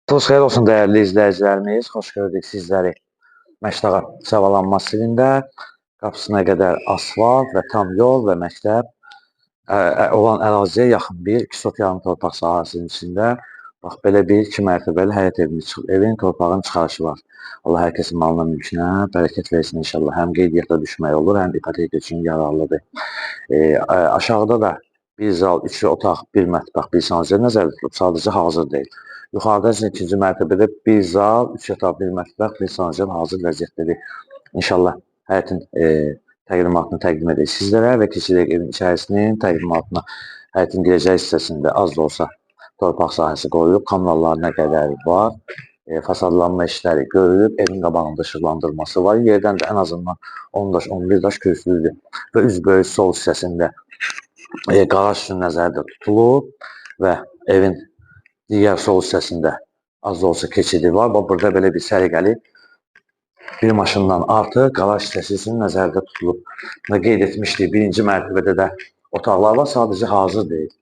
Toz xeyir olsun dəyərli izləyicilərimiz. Xoş gördük sizləri Məştaqa Çavalanma silində. Qapısına qədər asfalt və tam yol və məktəb olan əraziyə yaxın bir 2 sot yarım torpaq sahəsinin içində bax belə bir 2 mərtəbəli həyət evin torpağın çıxarışı var. Allah hər kəsin malına mülkünə bərəkət versin inşallah. Həm qeydiyyata düşmək olur, həm ipoteka üçün yararlıdır. Aşağıda da bir zal, 3 otaq, 1 mətbəx, 1 sanitariya nəzərdə tutulub. Sadəcə hazır deyil. Yuxarıda isə ikinci mərtəbədə 1 zal, 3 yataq, 1 mətbəx, 1 sanitariya hazır vəziyyətdədir. İnşallah həyətin təqdimatını təqdim edək sizlərə və keçirik evin içərisinin təqdimatına. Həyətin girəcək hissəsində az da olsa torpaq sahəsi qoyulub, kommunallarına qədər var. Fasadlanma işləri görülüb, evin qabağında işıqlandırması var. Yerdən də ən azından 10 daş, 11 daş köklüdür və üzbəüz sol hissəsində qaraj üçün nəzərdə tutulub və evin digər sol hissəsində az da olsa keçidi var. Burada belə bir səliqəli bir maşından artıq qaraj hissəsi üçün nəzərdə tutulub. Və qeyd etmişdik, birinci mərtəbədə də otaqlar var, sadəcə hazır deyil.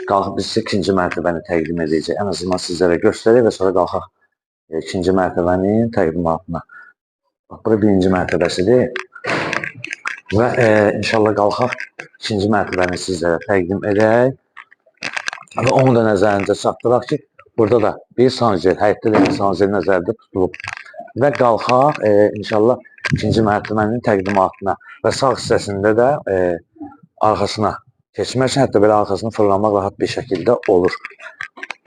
Qalxıb biz sizə ikinci mərtəbəni təqdim edəcək. Ən azından sizlərə göstərək və sonra qalxaq ikinci mərtəbənin təqdimatına. Bax, bura birinci mərtəbəsidir. Və inşallah qalxaq ikinci mərtəbəni sizlərə təqdim edək. Və onu da nəzərinizə çatdıraq ki, burada da bir sanitariya, həyətdə də bir sanitariya nəzərdə tutulub. Və qalxaq inşallah ikinci mərtəbənin təqdimatına və sağ hissəsində də arxasına keçmək üçün hətta belə arxasını fırlamaq rahat bir şəkildə olur.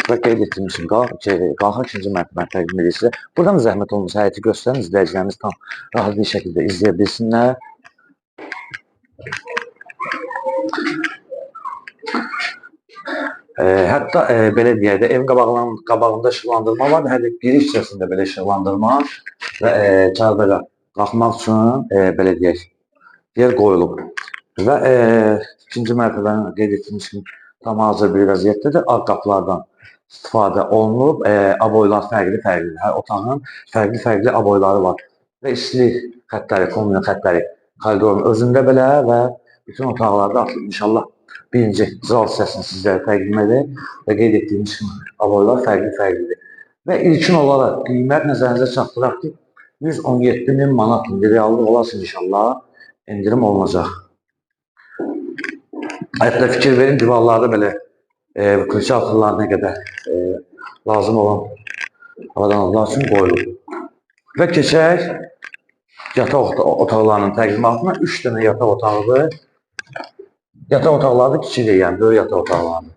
Və qeyd etdiyim üçün qalxaq ikinci mərtəbəni təqdim edirsiniz. Buradan zəhmət olmasa həyəti göstərin, izləyicilərimiz tam rahat bir şəkildə izləyə bilsinlər. Hətta belə deyək də, evin qabağında işıqlandırma var. Hər giriş hissəsində belə işıqlandırma və çarbələ qalxmaq üçün belə deyək, yer qoyulub. Və ikinci mərtəbənin qeyd etdiyimiz kimi tam hazır bir vəziyyətdədir. Alt qapılardan istifadə olunub. Aboylar fərqli-fərqlidir. Hər otağın fərqli-fərqli aboyları var. Və istilik xətləri, kommunal xətləri koridorun özündə belə və bütün otaqlarda atılıb. İnşallah birinci zal hissəsini sizlərə təqdim edək və qeyd etdiyimiz kimi aboylar fərqli-fərqlidir. Və ilkin olaraq qiymət nəzərinizə çatdıraq ki, 117.000 manat reallıq olarsa inşallah endirim olunacaq. Hətta fikir verin, divarlarda belə külçə altırlarına qədər lazım olan avadanlıqlar üçün qoyulub. Və keçək yataq otaqlarının təqdimatına. 3 dənə yataq otağıdır. Yataq otaqları da kiçikdir, yəni böyük yataq otaqlardır.